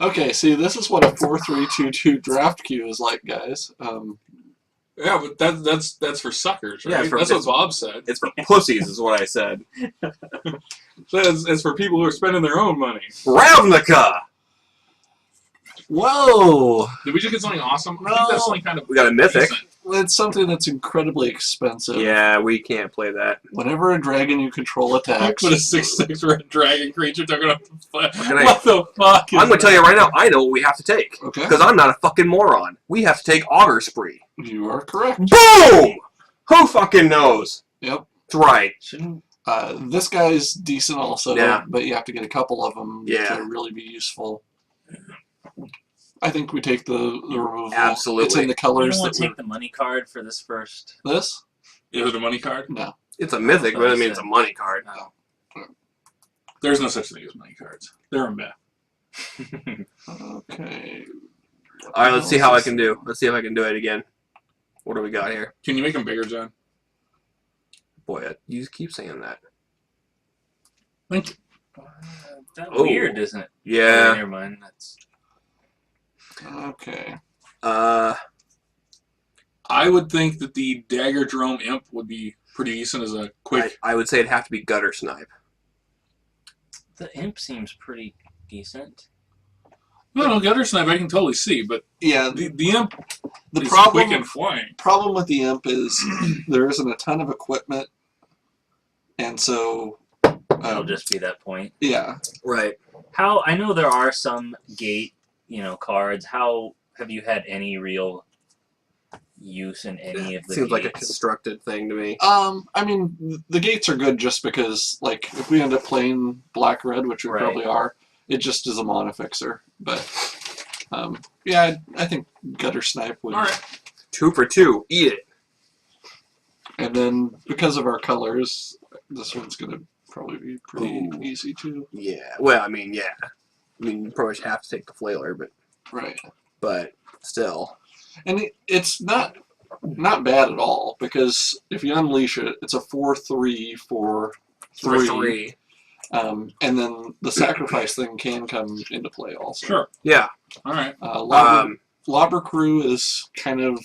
Okay, see, this is what a 4-3-2-2 draft queue is like, guys. Yeah, but that's for suckers, right? Yeah, That's what Bob said. It's for pussies, is what I said. It's for people who are spending their own money. Ravnica! Whoa! Did we just get something awesome? I No. think that's something kind of We got a mythic. decent. It's something that's incredibly expensive. Yeah, we can't play that. Whenever a dragon you control attacks... Put a 6/6 red dragon creature talking about the fuck. I- What the fuck? I'm going to tell you right now, I know what we have to take. Okay. Because I'm not a fucking moron. We have to take Augur Spree. You are correct. Boom! Who fucking knows? Yep. That's right. Shouldn't This guy's decent also, Yeah. but you have to get a couple of them Yeah. to really be useful. I think we take the removal. Absolutely. It's in the you colors don't want that to take the money card for this first? This? Is it a money card? No. It's a mythic, but I mean, it's a money card. No. There's no such thing as money cards. They're a myth. Okay. Alright, let's see how I can do. Let's see if I can do it again. What do we got here? Can you make them bigger, John? Boy, you keep saying that. Thank you. That's Oh. weird, isn't it? Oh, Yeah. never mind. That's Okay. I would think that the Dagger Drome Imp would be pretty decent as a quick. I would say it'd have to be Gutter Snipe. the imp seems pretty decent. No, Gutter Snipe I can totally see, but Yeah, the Imp the is problem quick and flying. problem with the imp is there isn't a ton of equipment, and so It'll just be that point. yeah. Right. How I know there are some gate, cards. How have you had any real use in any of the Seems like a gates? constructed thing to me. I mean, the gates are good just because, like, if we end up playing black-red, which we Right. probably are, it just is a mana fixer. But, yeah, I think Gutter Snipe would. All right. 2 for 2. Eat it. And then, because of our colors, this one's going to probably be pretty Ooh. easy, too. Yeah. Well, I mean, yeah. I mean, you probably should have to take the flailer, Right. but still. And it's not bad at all, because if you unleash it, it's a 4/3 for 3. 3. And then the sacrifice thing can come into play also. Sure. Yeah. All right. Lobber Crew is kind of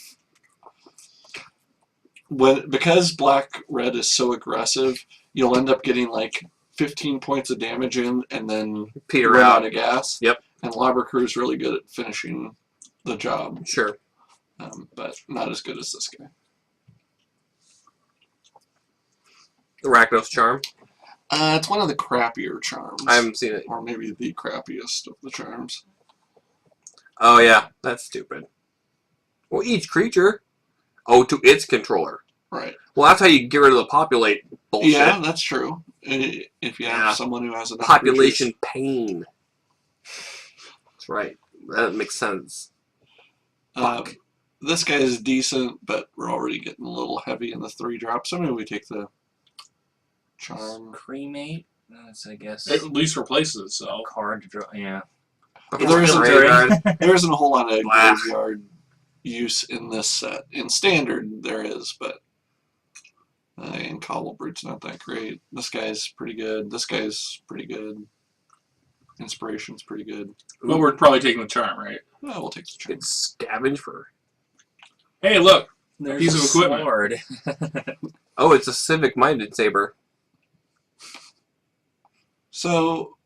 because black-red is so aggressive, you'll end up getting like 15 points of damage in and then Peter run out. out of gas. Yep. And Lobber Crew is really good at finishing the job, Sure. but not as good as this guy. Arachnos Charm. It's one of the crappier charms. I haven't seen it. Or maybe the crappiest of the charms. Oh, yeah. That's stupid. Well, each creature. Oh, to its controller. Right. Well, that's how you get rid of the populate bullshit. Yeah, that's true. If you have Yeah. someone who has enough Population pain. That's right. That makes sense. creatures. This guy is decent, but we're already getting a little heavy in the 3-drop. So maybe we take the charm. Cremate. That's, I guess, At least replaces itself. card to draw. Yeah. But there isn't Graveyard. there isn't a whole lot of Blah. graveyard use in this set. In standard, there is, but in Cobble Brute's not that great. This guy's pretty good. This guy's pretty good. Inspiration's pretty good. But we're probably taking the charm, right? Well, we'll take the charm. It's scavenge for. Hey, look. There's Piece a of equipment. sword. Oh, it's a civic-minded saber. So,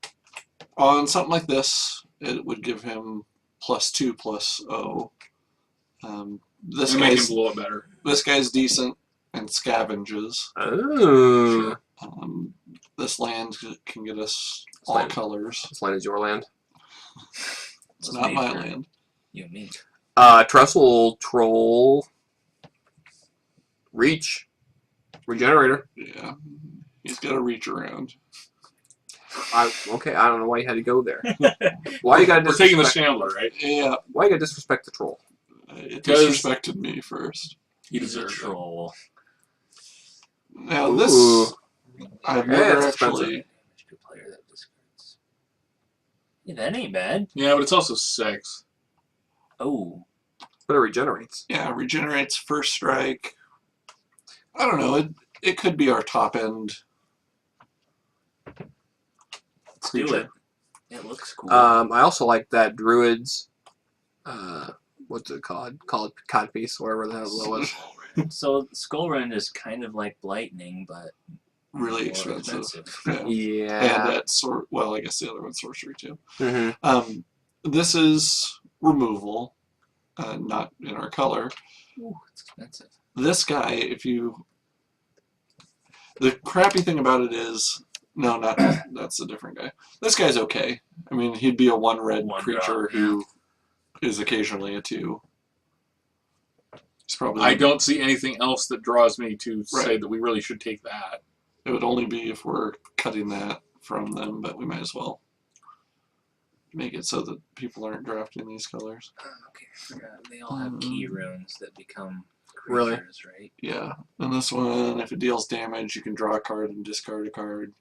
on something like this, it would give him +2/+0. This And make him guy's blow it better. decent and scavenges. Oh. This land can get us This all land- colors. This land is your land. It's Was not made my for land. You and me. Trestle Troll. Reach. Regenerator. Yeah, he's got to reach around. Okay, I don't know why you had to go there. Why you gotta We're taking the disrespect? Shambler, right? Yeah, Why you gotta disrespect the troll? it 'Cause- disrespected me first. He He's a deserves it. troll. Now this, Ooh. I've Yeah, never it's expensive. actually. Damage to a player that discards. Yeah, that ain't bad. Yeah, but it's also 6. Oh, But it regenerates. Yeah, regenerates first strike. I don't know. It could be our top end let's do creature. it. It looks cool. I also like that Druids. What's it called? Called Codpiece, whatever the hell it was. So Skullrend is kind of like Lightning, but Really more expensive. Yeah. Yeah. And that's well, I guess the other one's sorcery too. Mm-hmm. This is removal, not in our color. Ooh, it's expensive. This guy, the crappy thing about it is, no, not that's a different guy. This guy's okay. I mean, he'd be a one red One creature drop, who is occasionally a 2. He's probably. I don't see anything else that draws me to say that we really should take that. It would only be if we're cutting that from them, but we might as well make it so that people aren't drafting these colors. Okay, I forgot. They all have key runes that become Really? creatures, right? Yeah, and this one, if it deals damage, you can draw a card and discard a card.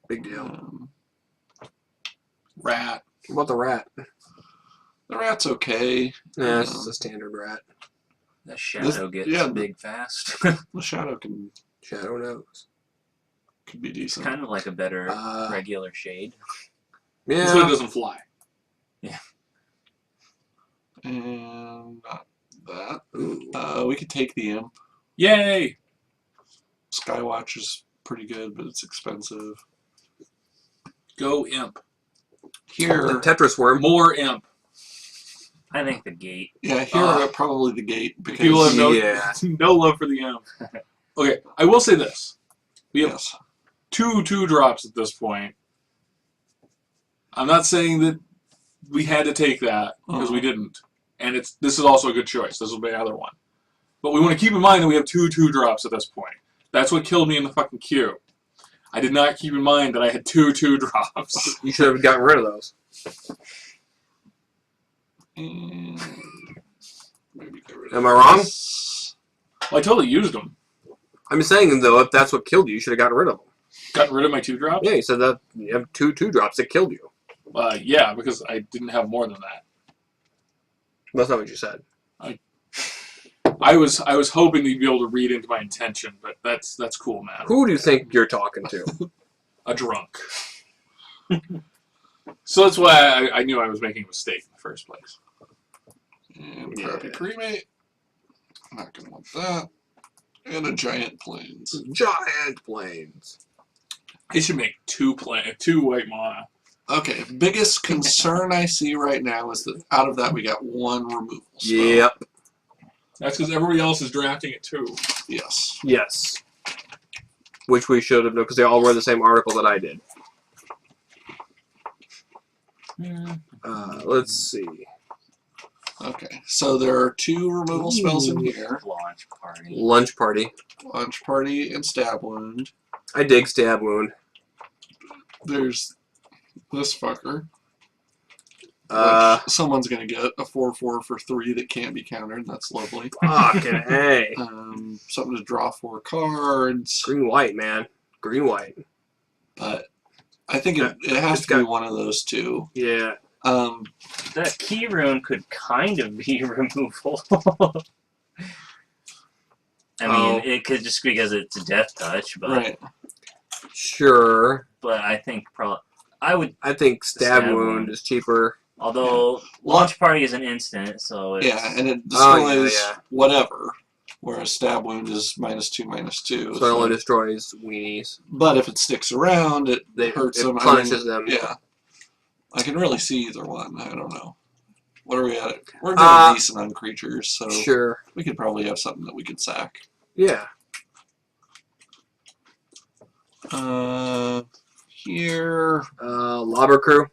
Big deal. Rat. What about the rat? The rat's okay. Yeah, this is a standard rat. The shadow gets big fast. The shadow can Shadow knows. could be It's decent. kind of like a better regular shade. Yeah. So it doesn't fly. Yeah. And not that. Ooh. We could take the imp. Yay! Skywatch is pretty good, but it's expensive. Go imp. Here, The Tetris worm. More imp. I think the gate. yeah, here probably the gate because People have Yeah. no love for the imp. Okay, I will say this. We have yes, 2 2-drops at this point. I'm not saying that we had to take that, because we didn't. And this is also a good choice. This will be another one. But we want to keep in mind that we have 2 2-drops at this point. That's what killed me in the fucking queue. I did not keep in mind that I had 2 2-drops. You should have gotten rid of those. and maybe get rid of Am I wrong? this. Well, I totally used them. I'm saying, though, if that's what killed you, you should have gotten rid of them. Gotten rid of my 2-drops? Yeah, you said that you have 2 2-drops that killed you. Yeah, because I didn't have more than that. That's not what you said. I was hoping to be able to read into my intention, but that's cool, man. Who do you think you're talking to? A drunk. So that's why I knew I was making a mistake in the first place. And crappy cremate. Not gonna want that. And a giant plains. Giant planes. It should make 2 white mana. Okay, biggest concern I see right now is that out of that we got 1 removal spell. Yep. That's because everybody else is drafting it too. Yes. Yes. Which we should have known, because they all read the same article that I did. Let's see. Okay, so there are 2 removal spells in here. Launch party. Lunch party. Launch Party and Stab Wound. I dig stab wound. There's this fucker. Uh, which someone's gonna get a 4/4 for 3 that can't be countered. That's lovely. fucking hey. Something to draw 4 cards. Green white, man. Green white. But I think it has to be one of those 2. Yeah. That key rune could kind of be removal. I mean, it could just because it's a death touch, but right. Sure. But I think I think stab wound is cheaper. Although launch party is an instant, so it's, and it destroys yeah. whatever. Whereas Stab Wound is -2/-2. So it only destroys weenies. But if it sticks around, it hurts them. Punishes them. Yeah. I can really see either one. I don't know. What are we at? We're doing decent on creatures, so sure. we could probably have something that we could sack. Yeah. Here. Lobber crew.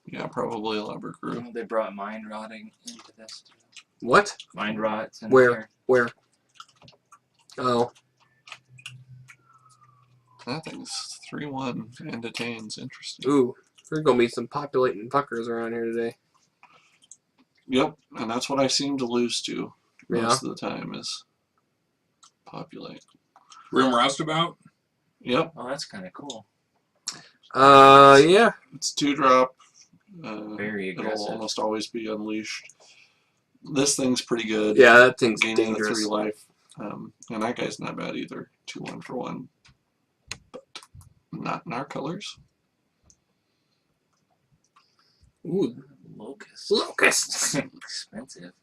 Yeah, probably a Lobber crew. they brought mind rotting into this too. What? Mind rots in Where? here. Where? Oh. That thing's 3/1 and detains. Interesting. Ooh. There's gonna be some populating fuckers around here today. Yep, and that's what I seem to lose to Yeah. most of the time is populate. Rim Roustabout? Yep, Oh, that's kind of cool. Yeah. it's 2-drop. Very It'll aggressive. almost always be unleashed. This thing's pretty good. Yeah, that thing's Gaining the dangerous. 3 life. And that guy's not bad either. 2/1 for 1. But not in our colors. Ooh, Locust. locusts. Expensive.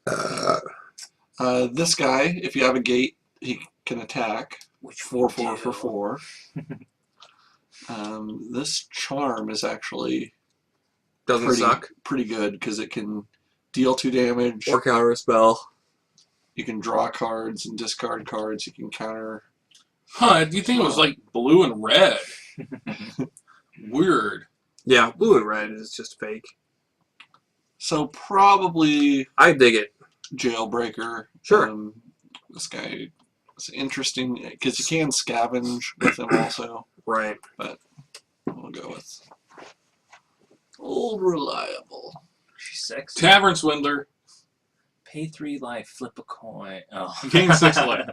This guy, if you have a gate, he can attack. Which 4/4 for 4. This charm is actually Doesn't suck. pretty good because it can deal 2 damage. Or counter a spell. You can draw cards and discard cards. You can counter. Huh, do you think it was like blue and red? Weird. Yeah, blue and red is just fake. So probably I dig it. Jailbreaker. Sure. This guy is interesting because you can scavenge with him also. Right. But we'll go with Old Reliable. She's sexy. Tavern Swindler. Pay 3 life, flip a coin. Oh. Gain 6 life.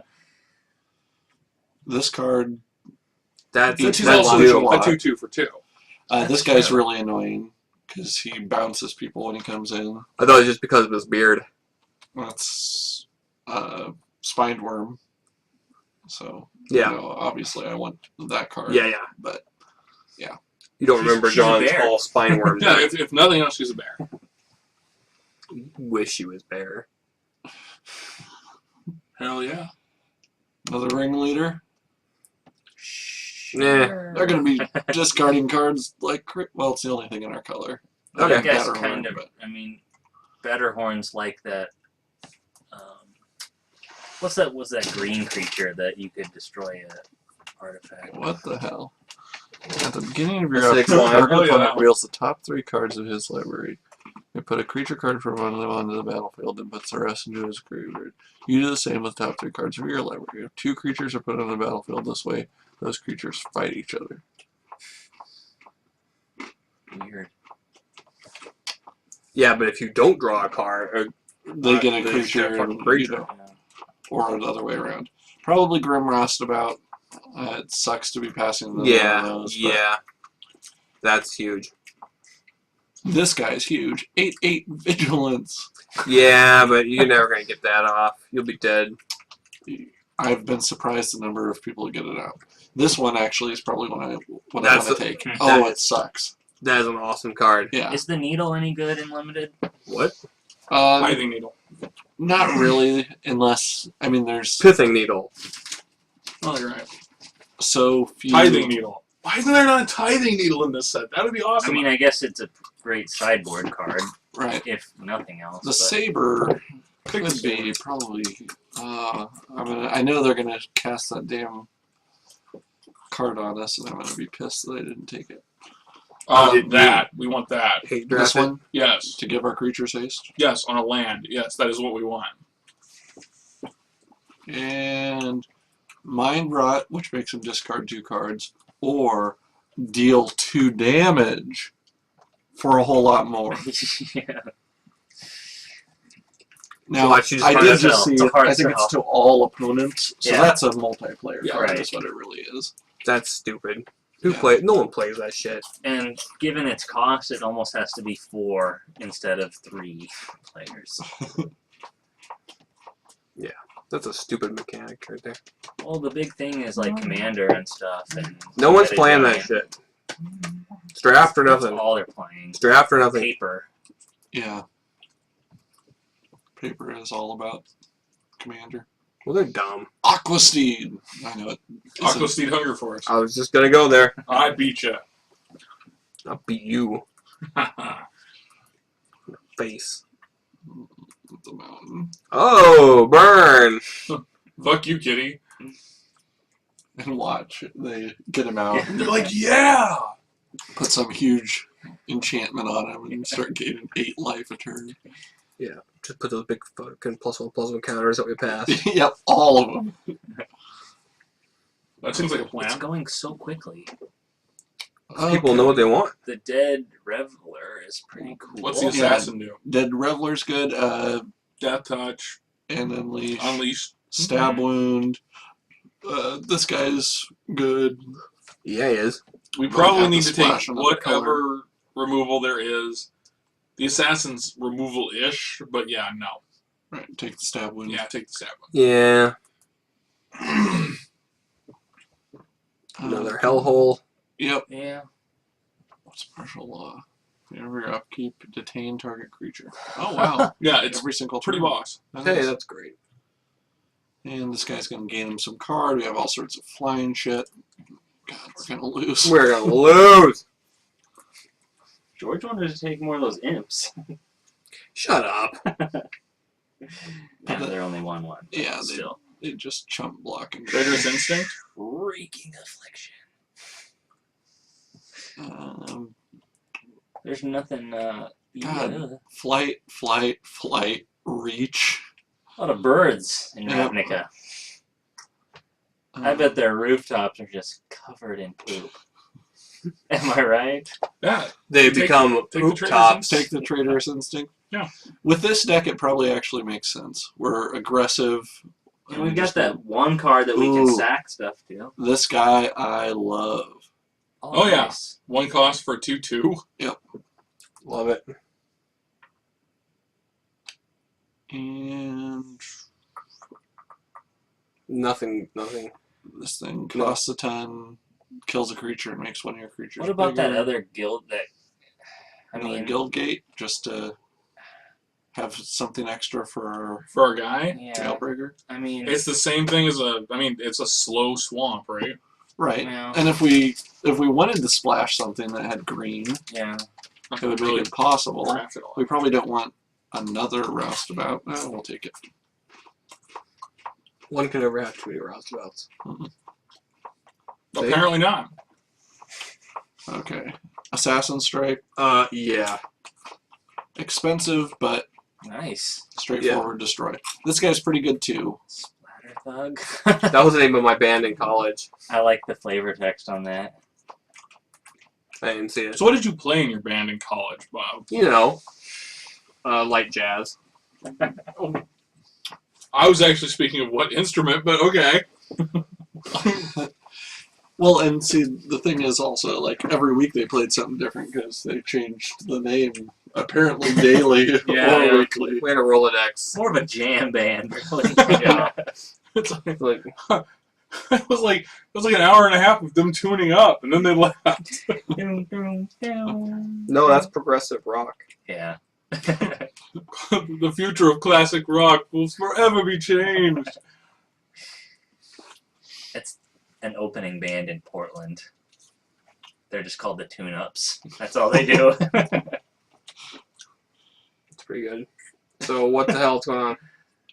This card, That's Each She's that also launch a a lot. 2/2 for 2. this guy's really annoying because he bounces people when he comes in. I thought it was just because of his beard. That's Spined Worm. So, Yeah. you know, obviously I want that card. Yeah. But You don't remember she's a John's bear. tall spine worm. Yeah, if nothing else, she's a bear. Wish he was bear. Hell yeah. another ringleader. Nah. They're going to be discarding cards like, well, it's the only thing in our color. Okay. I guess Batterhorn, kind of. but- I mean, Batterhorn's like that. What's that? Was that green creature that you could destroy a artifact? What the hell? At the beginning of your A 6/1. target Oh, yeah, opponent that one. reveals the top 3 cards of his library. You put a creature card from one of them onto the battlefield and puts the rest into his graveyard. You do the same with the top 3 cards of your library. If 2 creatures are put on the battlefield this way, those creatures fight each other. Weird. Yeah, but if you don't draw a card, They get a They creature, get a fucking and, creature. you know, or the other way around. Probably Grim Roustabout. It sucks to be passing them yeah, on those, but yeah, that's huge. this guy's huge. 8/8 Vigilance. Yeah, but you're never gonna get that off. You'll be dead. I've been surprised the number of people who get it out. This one actually is probably what I want That's to the- take. that- Oh, it sucks. That is an awesome card. Yeah. Is the needle any good in limited? What? Tithing Needle. Not really, unless there's Pithing needle. Oh, you're right. so few. Tithing Needle. Why isn't there not a Tithing Needle in this set? That would be awesome. I mean, I guess it's a great sideboard card, Right. if nothing else. The but saber Pick the could be probably. I know they're gonna cast that damn card on us, and I'm gonna be pissed that I didn't take it. that. We want that. Hate This draft it. one Yes. to give our creatures haste, Yes, on a land. Yes, that is what we want. and Mind Rot, which makes him discard 2 cards, or deal 2 damage for a whole lot more. yeah. Now, Watch, you just I find did out just see it's a it. hard I think it's sell. to all opponents, so Yeah. that's a multiplayer Yeah, card. right. Is what it really is. That's stupid. Who Yeah. play? No one plays that shit. And given its cost, it almost has to be 4 instead of 3 players. That's a stupid mechanic right there. Well, the big thing is like Commander and stuff. And No one's Meta playing that Giant. shit. It's draft or That's nothing. all they're playing. It's draft or nothing. Paper. Yeah. Paper is all about Commander. Well, they're dumb. Aquasteed. I know it. Aqua Steed Hunger Force. I was just gonna go there. I beat you. I'll beat you. Face. The mountain. Oh, burn! Fuck you, kitty. And watch. They get him out. They're like, yeah! Put some huge enchantment on him and start gaining 8 life a turn. Just put those big fucking +1/+1 counters that we passed. Yep, all of them. That seems like a It's plan. going so quickly. People know what they want. The Dead Reveler is pretty cool. What's the Yeah. assassin do? Dead Reveler's good. Death Touch. And Unleash. Unleash. Stab Wound. This guy's good. Yeah, he is. We Might probably have need to to take splash another whatever removal there is. The assassin's removal-ish, but yeah, no. Right, take the Stab Wound. Yeah, take the stab one. Yeah. Another hellhole. Yep. Yeah. What's martial law? Whenever upkeep, detain target creature. Oh wow! Yeah, it's Every single pretty turn. boss. Hey, that's great. And this guy's gonna gain him some card. We have all sorts of flying shit. God, we're gonna lose. We're gonna lose. George wanted to take more of those imps. Shut up. Yeah, they're only 1/1. Yeah, Still. they just chump block and Traitorous Instinct. Freaking affliction. Um, There's nothing. God. Yeah. flight, reach. A lot of birds in Yeah. Ravnica. I bet their rooftops are just covered in poop. Am I right? Yeah. They Take become the poop Traitorous tops. Take the Traitorous Instinct. Yeah. With this deck, it probably actually makes sense. We're aggressive. And we've just got that one card that we can Ooh. sack stuff to. This guy I love. Oh, yeah. Nice. 1 cost for 2/2. Love it. And Nothing. this thing costs a 10, kills a creature, and makes one of your creatures What about bigger. that other guild that? I Another mean, guild gate, just to have something extra for For our guy. yeah. Jailbreaker. I mean, It's the same thing as it's a slow swamp, right? Right. Yeah. And if we wanted to splash something that had green, yeah. it would make it possible. craft it all. We probably don't want another roustabout. No, we'll take it. One can never have too many roustabouts. Apparently not. Okay. Assassin Strike. Yeah. Expensive, but Nice. straightforward destroy. This guy's pretty good too. Splatter Thug. That was the name of my band in college. I like the flavor text on that. I didn't see it. So what did you play in your band in college, Bob? You know, light jazz. I was actually speaking of what instrument, but okay. Well, and see, the thing is also, like, every week they played something different because they changed the name apparently daily Yeah, or yeah. weekly. We had a Rolodex. More of a jam band, really. Yeah. It's like, Like, it was like an hour and a half of them tuning up, and then they left. no, that's progressive rock. Yeah. The future of classic rock will forever be changed. It's an opening band in Portland. They're just called the Tune-Ups. That's all they do. It's pretty good. So what the hell's going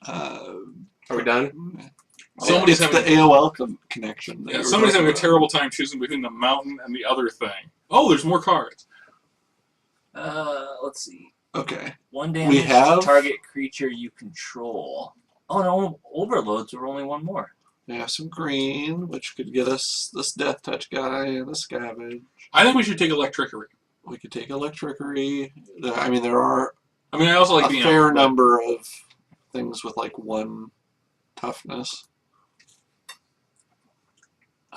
on? Are we done? Somebody's it's having the AOL connection. that Yeah, you were somebody's having a talking terrible time choosing between the mountain and the other thing. Oh, there's more cards. Let's see. about. Okay. 1 damage have- to target creature you control. Oh no, overloads are only 1 more. We have some green, which could get us this Death Touch guy and this Scavenge. I think we should take Electrickery. We could take Electrickery. I mean, there are I mean, I also like a the fair Amber, but number of things with like 1 toughness.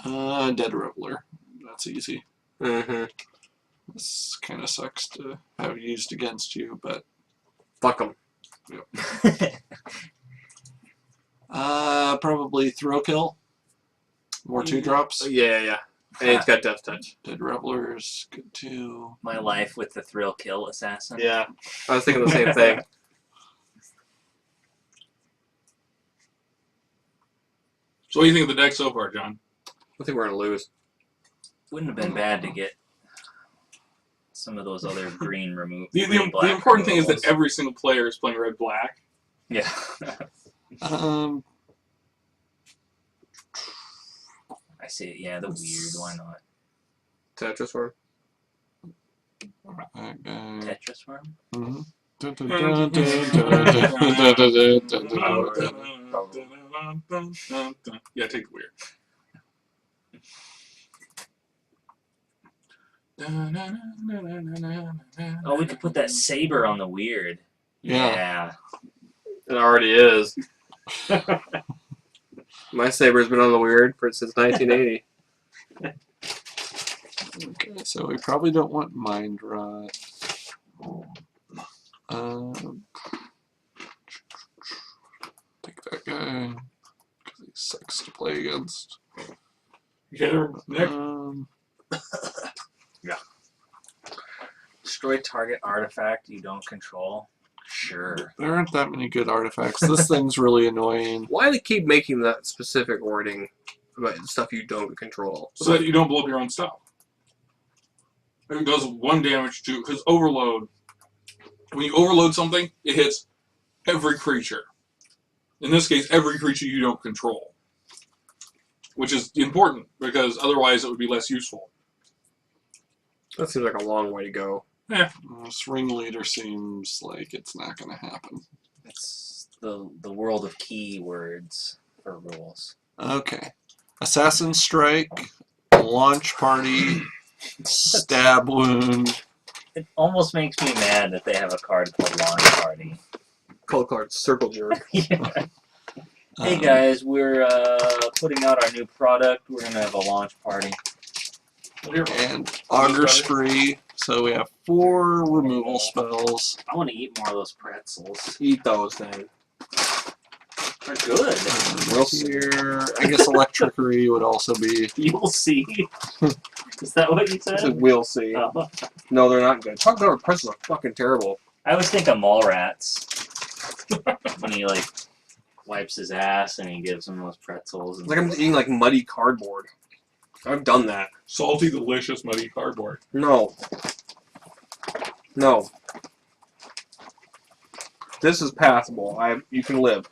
Dead Reveler. That's easy. Mm-hmm. This kind of sucks to have used against you, but Fuck them. probably Thrill Kill. More 2-drops. Yeah. And it's got Death Touch. Dead Reveler's good too. My life with the Thrill Kill Assassin. Yeah. I was thinking the same thing. So what do you think of the deck so far, John? I think we're going to lose. Wouldn't have been bad to get some of those other green removed. The important thing is that every single player is playing red-black. Yeah. I see it. Yeah, the weird. Why not? Tetris Worm. Tetris worm? Mhm. Yeah, take the weird. Oh, we could put that saber on the weird. Yeah. It already is. My saber's been on the weird since 1980. Okay, so we probably don't want Mind Rot. Take that guy because he sucks to play against. Yeah, Nick. Destroy target artifact you don't control. Sure. There aren't that many good artifacts. This thing's really annoying. Why do they keep making that specific wording about stuff you don't control? So that you don't blow up your own stuff. It does 1 damage to because overload. When you overload something, it hits every creature. In this case, every creature you don't control, which is important because otherwise it would be less useful. That seems like a long way to go. This ringleader seems like it's not going to happen. It's the world of keywords for rules. Okay. Assassin Strike, Launch Party, Stab Wound. It almost makes me mad that they have a card called Launch Party. Cold card, circle jerk. Yeah. Hey Um, guys, we're putting out our new product. We're gonna have a launch party. And Augur Spree. So we have 4 removal spells. I want to eat more of those pretzels. Eat those then. They're good. We'll see. Here, I guess Electricity would also be. You'll see. Is that what you Said said? we'll see. Oh. No, they're not good. Chocolate covered pretzels are fucking terrible. I always think of Mallrats when he like wipes his ass and he gives him those pretzels. It's like I'm eating like muddy cardboard. I've done that. Salty, delicious, muddy cardboard. No. No. This is passable. You can live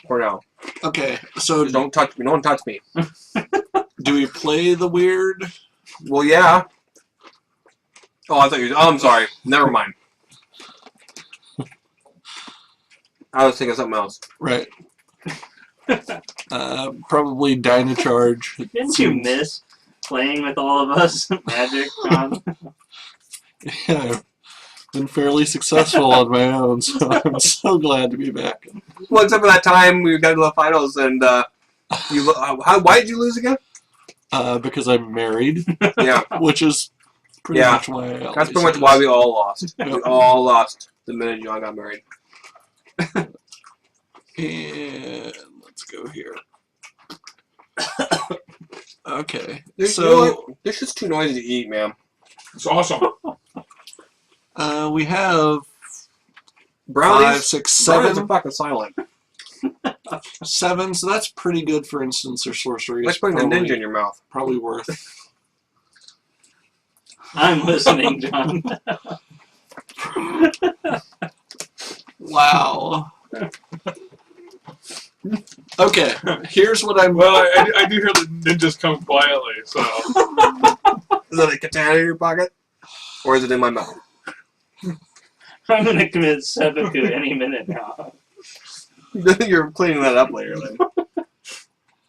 for now. Okay, so Just don't touch me. No one touch me. do we play the weird? Well, yeah. Oh, I thought you. Oh, I'm sorry. Never mind. I was thinking something else. Right. Probably Dynacharge. Didn't you miss playing with all of us? Magic, John? Yeah, I've been fairly successful on my own, so I'm so glad to be back. Well, except for that time we got to the finals and why did you lose again? Because I'm married, Yeah, which is pretty Yeah. much why I that's always pretty much lose. why we all lost. Yep. We all lost the minute John got married. And let's go here. Okay, You know so what? This is too noisy to eat, man. It's awesome. we have Brownies, 5, 6, brownies 7, are fucking silent. 7. So that's pretty good for instance or sorcery. Like It's putting a probably, ninja in your mouth. probably worth. I'm listening, John. Wow. Okay, here's what I'm. Well, I do hear the ninjas come quietly, so Is that a katana in your pocket? Or is it in my mouth? I'm gonna commit seppuku any minute now. You're cleaning that up later then.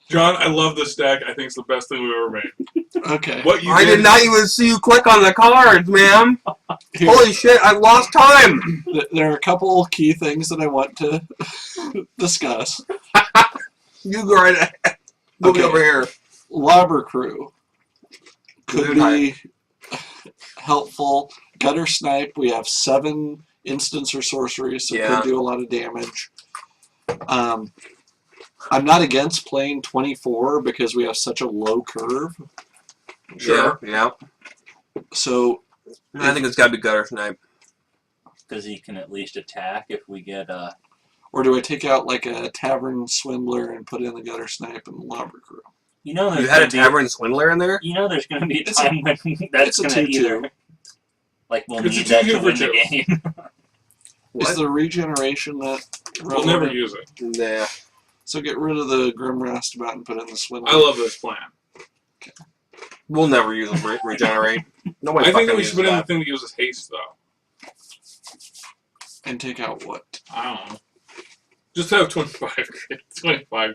John, I love this deck. I think it's the best thing we've ever made. Okay. What you I did not even see you click on the cards, man. Here, Holy shit, I lost time. there are a couple key things that I want to discuss. You go right ahead. Move Okay. over here. Lobber Crew could Good be helpful. Gutter Snipe, we have 7 instants or sorceries, so it Yeah. could do a lot of damage. I'm not against playing 24 because we have such a low curve. Sure. Yeah. So, I think it's got to be gutter snipe. Because he can at least attack if we get or do I take out like a Tavern Swindler and put in the Gutter Snipe and the Lobber Crew? You know, there's You had a gonna be- tavern swindler in there? You know, there's going to be a It's a- time when that's it's a going to 2/2. either like we'll It's a need that 2/2 to for win the 2. game. Is the regeneration that We'll never use it. Nah. So get rid of the Grim Roustabout and put in the Swindler. I love this plan. We'll never use them regenerate. Nobody I think that we fucking should put in the uses thing that uses haste, though. And take out what? I don't know. Just have 25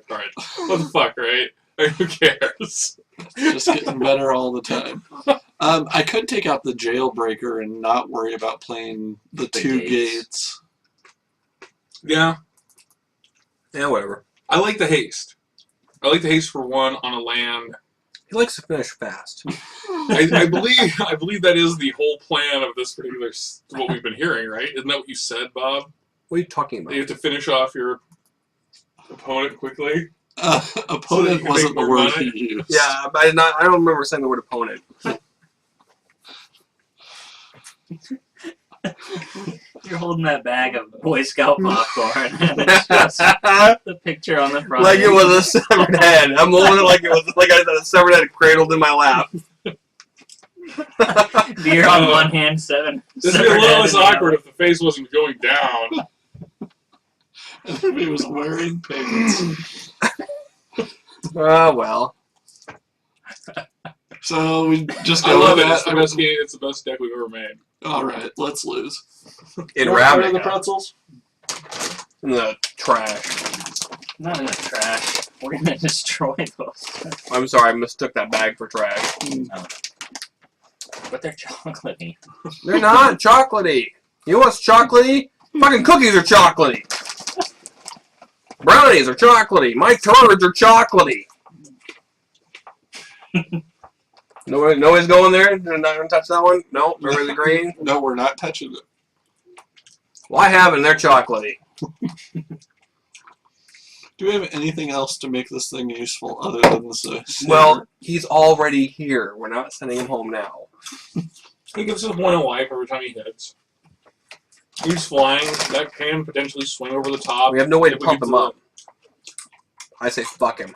cards. What the fuck, right? Who cares? Just getting better all the time. I could take out the Jailbreaker and not worry about playing the 2 gates. gates. Yeah, that. Yeah, whatever. I like the haste. I like the haste for 1 on a land. He likes to finish fast. I believe that is the whole plan of this particular what we've been hearing, right? Isn't that what you said, Bob? What are you talking That you about? have to finish off your opponent quickly. Opponent can wasn't make the more word money? he used. Yeah, but I don't remember saying the word opponent. You're holding that bag of Boy Scout popcorn, and it's just the picture on the front. Like it was a severed head. I'm holding it like it was like I had a severed head cradled in my lap. Beer on one hand, seven. This would be a little less awkward if the face wasn't going down. And if he was wearing pants. Oh, well. So we just I go love with it. that. It's the best game. It's the best deck we've ever made. All right, let's lose. In Where are the Ravnica. pretzels? In the trash. Not in the trash. We're gonna destroy those. I'm sorry, I mistook that bag for trash. But they're chocolatey. They're not chocolatey. You know what's chocolatey? Fucking cookies are chocolatey. Brownies are chocolatey. My turds are chocolatey. Nobody's going there? They're not going to touch that one? No? Everybody's agreeing? No, we're not touching it. Well, I haven't. They're chocolatey. Do we have anything else to make this thing useful other than the sailor? Well, he's already here. We're not sending him home now. He gives us a point of life every time he hits. He's flying. That can potentially swing over the top. We have no way to If we pump get him to up. I say fuck him.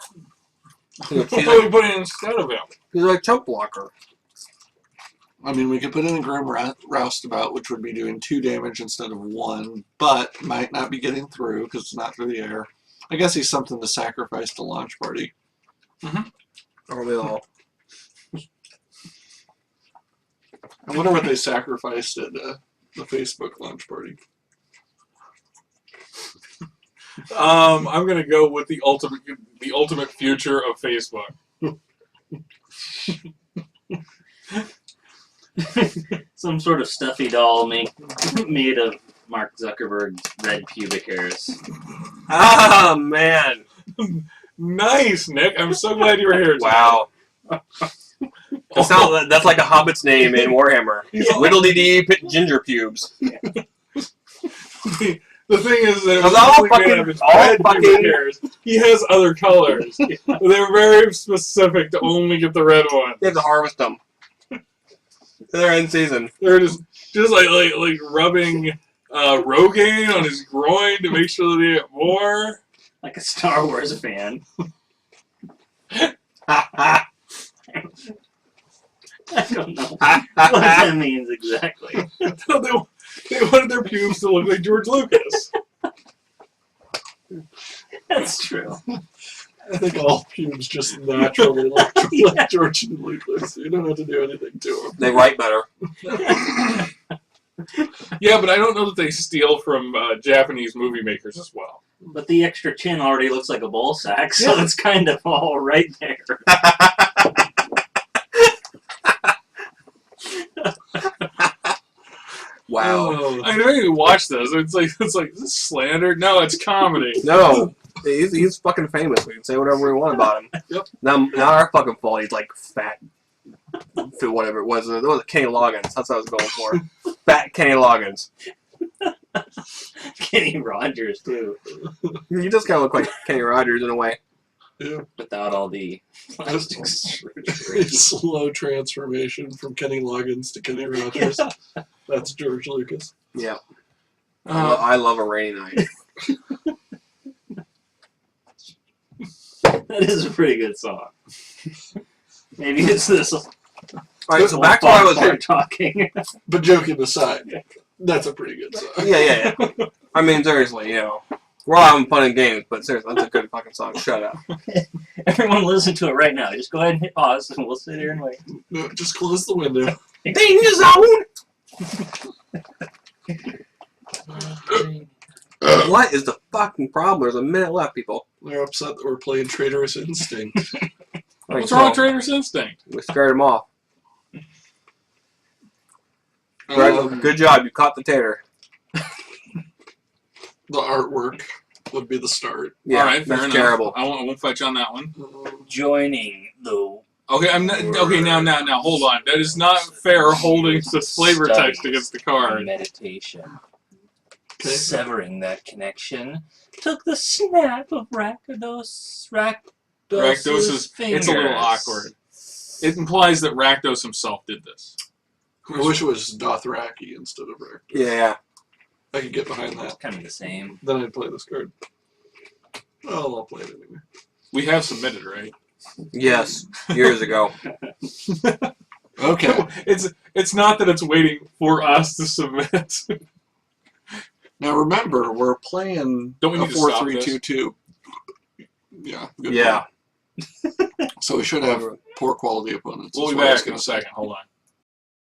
What do we put in instead of him? He's like chump blocker. I mean, we could put in a Grim Roustabout, which would be doing 2 damage instead of 1, but might not be getting through because it's not through the air. I guess he's something to sacrifice to launch party. Or we all. I wonder what they sacrificed at the Facebook launch party. I'm gonna go with the ultimate future of Facebook. Some sort of stuffy doll made of Mark Zuckerberg's red pubic hairs. Ah, man. Nice, Nick. I'm so glad you were here. Wow. That's like a hobbit's name in Warhammer. Whittle-dee-dee ginger pubes. The thing is that hairs, he has other colors. They're very specific to only get the red one. You have to harvest them. They're in season. They're just like rubbing Rogaine on his groin to make sure that he get more. Like a Star Wars fan. I don't know what that means exactly. They wanted their pubes to look like George Lucas. That's true. I think all pubes just naturally look like George and Lucas. You don't have to do anything to them. They write better. Yeah, but I don't know that they steal from Japanese movie makers as well. But the extra chin already looks like a ball sack, so it's kind of all right there. Wow. Oh, I know you watch this. It's like is this slander? No, it's comedy. No. He's fucking famous. We can say whatever we want about him. Yep. Not our fucking fault. He's like fat. Whatever it was. It was Kenny Loggins. That's what I was going for. Fat Kenny Loggins. Kenny Rogers, too. You just kind of look like Kenny Rogers in a way. yeah. Without all the plastic surgery. Slow transformation from Kenny Loggins to Kenny Rogers. That's George Lucas. Yeah. I love a rainy night. That is a pretty good song. Maybe it's this. Alright, so back to what I was saying. Talking. But joking aside, that's a pretty good song. Yeah. I mean, seriously, we're all having fun and games, but seriously, that's a good fucking song. Shut up. Everyone listen to it right now. Just go ahead and hit pause, and we'll sit here and wait. No, just close the window. Danger zone! What is the fucking problem? There's a minute left, people. They're upset that we're playing Traitorous Instinct. What's wrong with Trader's Instinct? We scared him off. Good job, you caught the tater. The artwork would be the start. Yeah, All right, fair that's enough. terrible. I won't fight you on that one. Joining the Okay, I'm not. Okay, now, hold on. That is not fair. Holding the flavor text against the card. meditation. Okay. Severing that connection took the snap of Rakdos' Rakdos is. fingers. It's a little awkward. It implies that Rakdos himself did this. I wish it was Dothraki instead of Rector. Yeah. I could get behind that. Kind of the same. Then I'd play this card. Well, I'll play it anyway. We have submitted, right? Yes. Years ago. Okay. It's not that it's waiting for us to submit. Now remember, we're playing Don't we a need to stop 4-3-2-2. Yeah. Good Yeah. point. So we should have poor quality opponents. We'll is be what I was back in gonna a say. second. Hold on.